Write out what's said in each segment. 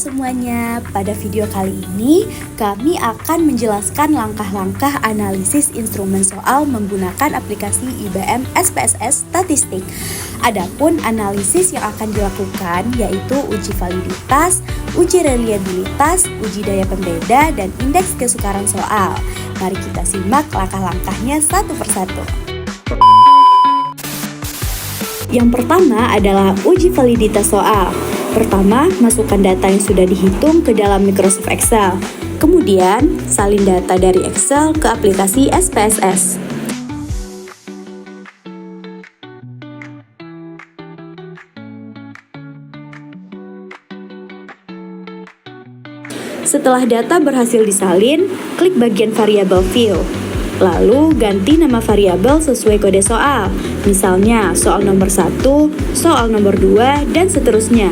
semuanya, pada video kali ini kami akan menjelaskan langkah-langkah analisis instrumen soal menggunakan aplikasi IBM SPSS Statistik. Adapun analisis yang akan dilakukan yaitu uji validitas, uji reliabilitas, uji daya pembeda, dan indeks kesukaran soal. Mari kita simak langkah-langkahnya satu persatu. Yang pertama adalah uji validitas soal. Pertama, masukkan data yang sudah dihitung ke dalam Microsoft Excel. Kemudian, salin data dari Excel ke aplikasi SPSS. Setelah data berhasil disalin, klik bagian variabel view. Lalu, ganti nama variabel sesuai kode soal. Misalnya, soal nomor 1, soal nomor 2, dan seterusnya.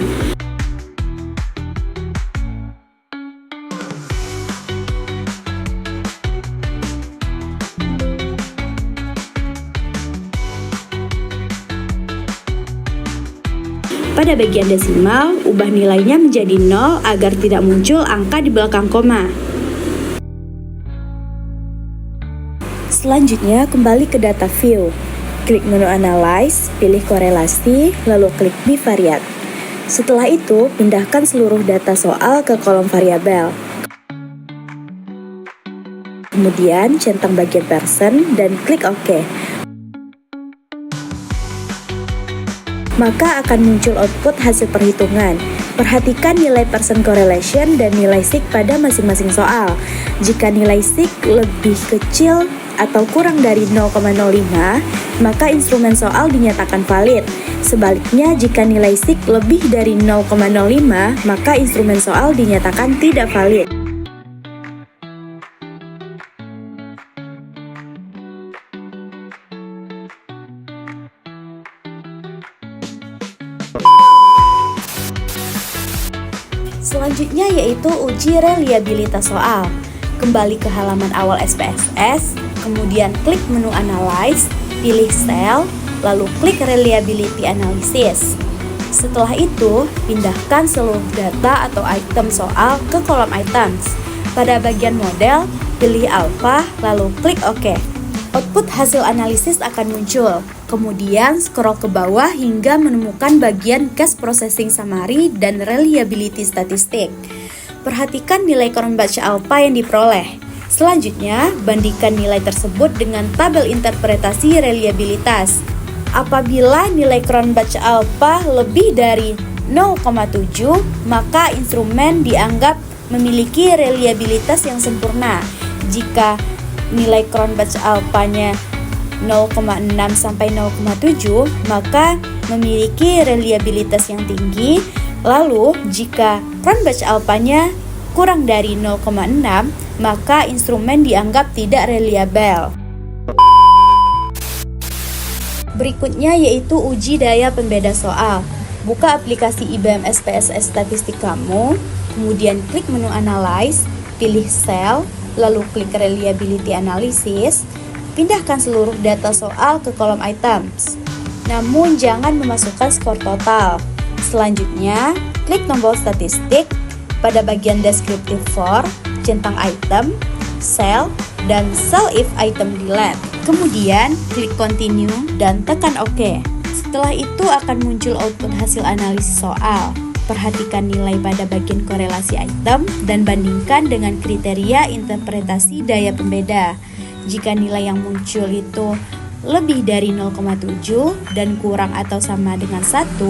Pada bagian desimal, ubah nilainya menjadi 0 agar tidak muncul angka di belakang koma. Selanjutnya, kembali ke data view. Klik menu Analyze, pilih korelasi, lalu klik Bivariate. Setelah itu, pindahkan seluruh data soal ke kolom variabel. Kemudian, centang bagian persen dan klik OK. Maka akan muncul output hasil perhitungan. Perhatikan nilai percent correlation dan nilai sig pada masing-masing soal. Jika nilai sig lebih kecil atau kurang dari 0,05, maka instrumen soal dinyatakan valid. Sebaliknya, jika nilai sig lebih dari 0,05, maka instrumen soal dinyatakan tidak valid. Selanjutnya yaitu uji reliabilitas soal. Kembali ke halaman awal SPSS, kemudian klik menu Analyze, pilih Cell, lalu klik Reliability Analysis. Setelah itu, pindahkan seluruh data atau item soal ke kolom Items. Pada bagian model, pilih Alpha, lalu klik OK. Output hasil analisis akan muncul. Kemudian scroll ke bawah hingga menemukan bagian Cache Processing Summary dan Reliability Statistik. Perhatikan nilai Cronbach's alpha yang diperoleh. Selanjutnya, bandingkan nilai tersebut dengan tabel interpretasi reliabilitas. Apabila nilai Cronbach's alpha lebih dari 0,7, maka instrumen dianggap memiliki reliabilitas yang sempurna. Jika nilai Cronbach's alpha-nya 0,6 sampai 0,7, maka memiliki reliabilitas yang tinggi. Lalu, jika Cronbach's alpha-nya kurang dari 0,6, maka instrumen dianggap tidak reliable. Berikutnya yaitu uji daya pembeda soal. Buka aplikasi IBM SPSS Statistik kamu, kemudian klik menu Analyze, pilih Cell, lalu klik Reliability Analysis. Pindahkan seluruh data soal ke kolom Items. Namun jangan memasukkan skor total. Selanjutnya, klik tombol statistik. Pada bagian descriptive for, centang item, cell, dan cell if item delete. Kemudian, klik continue dan tekan OK. Setelah itu akan muncul output hasil analisis soal. Perhatikan nilai pada bagian korelasi item dan bandingkan dengan kriteria interpretasi daya pembeda. Jika nilai yang muncul itu lebih dari 0,7 dan kurang atau sama dengan 1,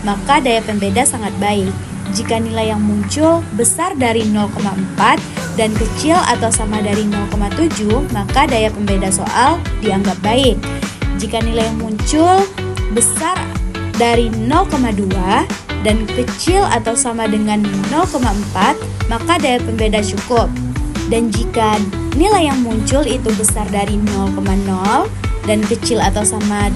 maka daya pembeda sangat baik. Jika nilai yang muncul besar dari 0,4 dan kecil atau sama dari 0,7, maka daya pembeda soal dianggap baik. Jika nilai yang muncul besar dari 0,2 dan kecil atau sama dengan 0,4, maka daya pembeda cukup. Dan jika nilai yang muncul itu besar dari 0,0 dan kecil atau sama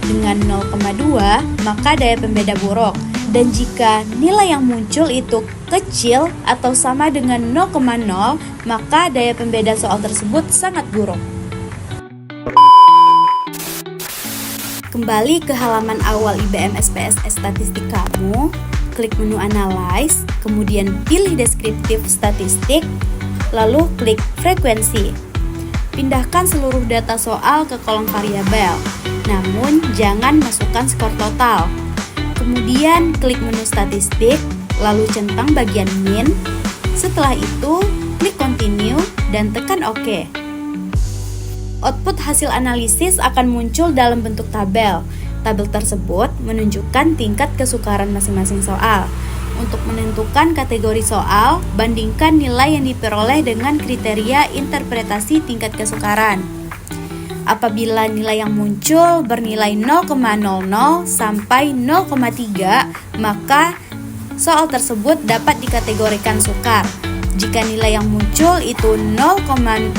dengan 0,2, maka daya pembeda buruk. Dan jika nilai yang muncul itu kecil atau sama dengan 0,0, maka daya pembeda soal tersebut sangat buruk. Kembali ke halaman awal IBM SPSS Statistik kamu, klik menu Analyze, kemudian pilih Deskriptif Statistik, lalu klik Frekuensi. Pindahkan seluruh data soal ke kolom variabel, namun jangan masukkan skor total. Kemudian klik menu Statistik, lalu centang bagian Min. Setelah itu, klik Continue dan tekan OK. Output hasil analisis akan muncul dalam bentuk tabel. Tabel tersebut menunjukkan tingkat kesukaran masing-masing soal. Untuk menentukan kategori soal, bandingkan nilai yang diperoleh dengan kriteria interpretasi tingkat kesukaran. Apabila nilai yang muncul bernilai 0,00 sampai 0,3, maka soal tersebut dapat dikategorikan sukar. Jika nilai yang muncul itu 0,3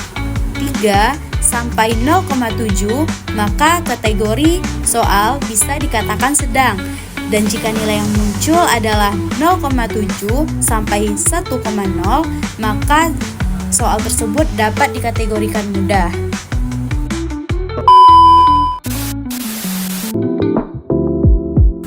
sampai 0,7, maka kategori soal bisa dikatakan sedang. Dan jika nilai yang muncul adalah 0,7 sampai 1,0, maka soal tersebut dapat dikategorikan mudah.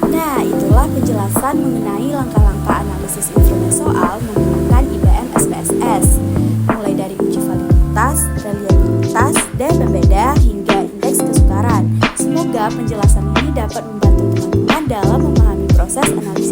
Nah, itulah penjelasan mengenai langkah-langkah analisis instrumen soal menggunakan IBM SPSS, mulai dari uji validitas, reliabilitas, dan pembeda hingga indeks kesukaran. Semoga penjelasan ini dapat membantu teman-teman dalam memahami proses analisis